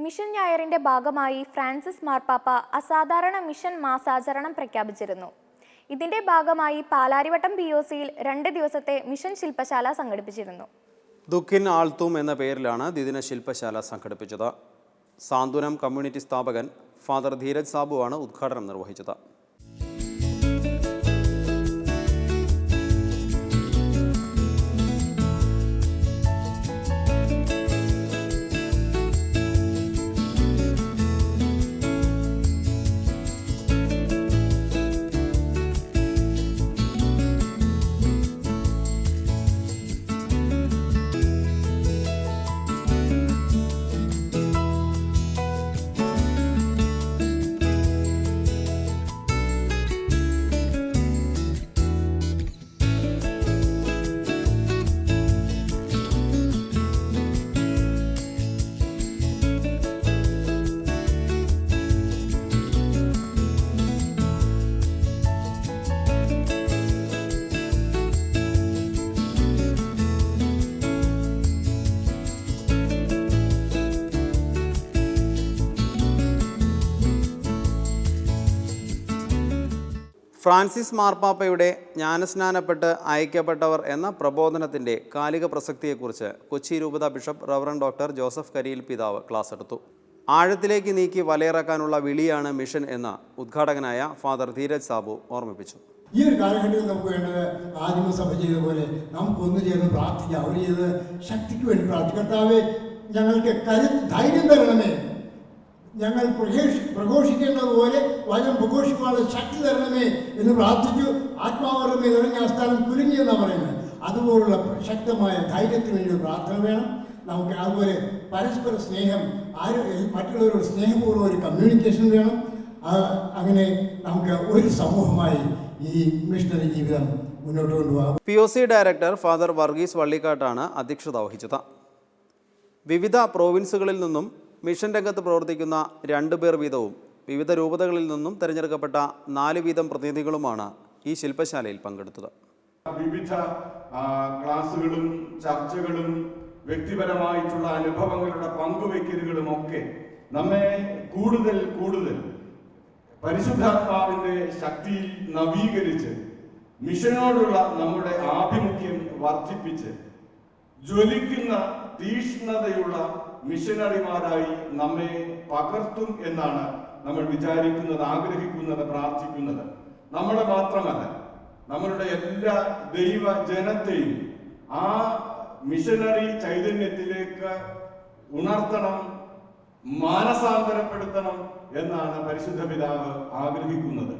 Mission ഞായറിന്റെ ഭാഗമായി Francis മാർപ്പാപ്പ അസാധാരണ മിഷൻ മാസാചരണം പ്രഖ്യാപിച്ചിരുന്നു. ഇതിന്റെ ഭാഗമായി പാലാരിവട്ടം POCയിൽ 2 ദിവസത്തെ മിഷൻ ശില്പശാല സംഘടിപ്പിച്ചിരുന്നു. ദുഃഖിൻ ആൾത്തും എന്ന പേരിലാണ് ദ്വിദിന ശില്പശാല സംഘടിപ്പിച്ചത്. സാന്ത്വനം കമ്മ്യൂണിറ്റി സ്ഥാപകൻ ഫാദർ ധീരജ് സാബുവാണ് ഉദ്ഘാടനം നിർവഹിച്ചത്. ഫ്രാൻസിസ് മാർപ്പാപ്പയുടെ ജ്ഞാനസ്നാനപ്പെട്ട് അയക്കപ്പെട്ടവർ എന്ന പ്രബോധനത്തിൻ്റെ കാലിക പ്രസക്തിയെക്കുറിച്ച് കൊച്ചി രൂപത ബിഷപ്പ് റവറൻ ഡോക്ടർ ജോസഫ് കരിയിൽ പിതാവ് ക്ലാസ് എടുത്തു. ആഴത്തിലേക്ക് നീക്കി വലയിറക്കാനുള്ള വിളിയാണ് മിഷൻ എന്ന് ഉദ്ഘാടകനായ ഫാദർ ധീരജ് സാബു ഓർമ്മിപ്പിച്ചു. ഈ ഒരു കാലഘട്ടത്തിൽ നമുക്ക് വേണ്ടത് ആദിമസഭ ചെയ്ത പോലെ നമുക്കൊന്നു ചേർന്ന് പ്രാർത്ഥിക്കാം. അവർ ചെയ്ത് ശക്തിക്ക് വേണ്ടി പ്രാർത്ഥിക്കർത്താവേ, ഞങ്ങൾക്ക് ധൈര്യം തരണമേ, ഞങ്ങൾ പ്രഘോഷിക്കേണ്ടതുപോലെ വചനം പ്രഘോഷിക്കാനുള്ള ശക്തി തരണമേ എന്ന് പ്രാർത്ഥിച്ചു. ആത്മാവരുടെ ഇറങ്ങിയ ആ സ്ഥലം കുലുങ്ങിയെന്നാണ് പറയുന്നത്. അതുപോലുള്ള ശക്തമായ ധൈര്യത്തിന് വേണ്ടി പ്രാർത്ഥന വേണം നമുക്ക്. അതുപോലെ പരസ്പര സ്നേഹം, മറ്റുള്ളവരോട് സ്നേഹപൂർവ്വം ഒരു കമ്മ്യൂണിക്കേഷൻ വേണം. അങ്ങനെ നമുക്ക് ഒരു സമൂഹമായി ഈ മിഷണറി ജീവിതം മുന്നോട്ട് കൊണ്ടുപോകാം. POC ഡയറക്ടർ ഫാദർ വർഗീസ് വള്ളിക്കാട്ടാണ് അധ്യക്ഷത വഹിച്ചത്. വിവിധ പ്രോവിൻസുകളിൽ നിന്നും മിഷൻ രംഗത്ത് പ്രവർത്തിക്കുന്ന 2 പേർ വീതവും വിവിധ രൂപതകളിൽ നിന്നും തിരഞ്ഞെടുക്കപ്പെട്ട 4 വീതം പ്രതിനിധികളുമാണ് ഈ ശില്പശാലയിൽ പങ്കെടുത്തത്. വിവിധ ക്ലാസുകളും ചർച്ചകളും വ്യക്തിപരമായിട്ടുള്ള അനുഭവങ്ങളുടെ പങ്കുവയ്ക്കലുകളും ഒക്കെ നമ്മെ കൂടുതൽ പരിശുദ്ധാത്മാവിൻ്റെ ശക്തിയിൽ നവീകരിച്ച് മിഷനോടുള്ള നമ്മുടെ ആഭിമുഖ്യം വർദ്ധിപ്പിച്ച് ജ്വലിക്കുന്ന തീക്ഷ്ണതയുള്ള മിഷനറിമാരായി നമ്മെ പകർത്തും എന്നാണ് നമ്മൾ വിചാരിക്കുന്നത്, ആഗ്രഹിക്കുന്നത്, പ്രാർത്ഥിക്കുന്നത്. നമ്മളെ മാത്രമല്ല, നമ്മളുടെ എല്ലാ ദൈവജനത്തെയും ആ മിഷനറി ചൈതന്യത്തിലേക്ക് ഉണർത്തണം, മാനസാന്തരപ്പെടുത്തണം എന്നാണ് പരിശുദ്ധ പിതാവ് ആഗ്രഹിക്കുന്നത്.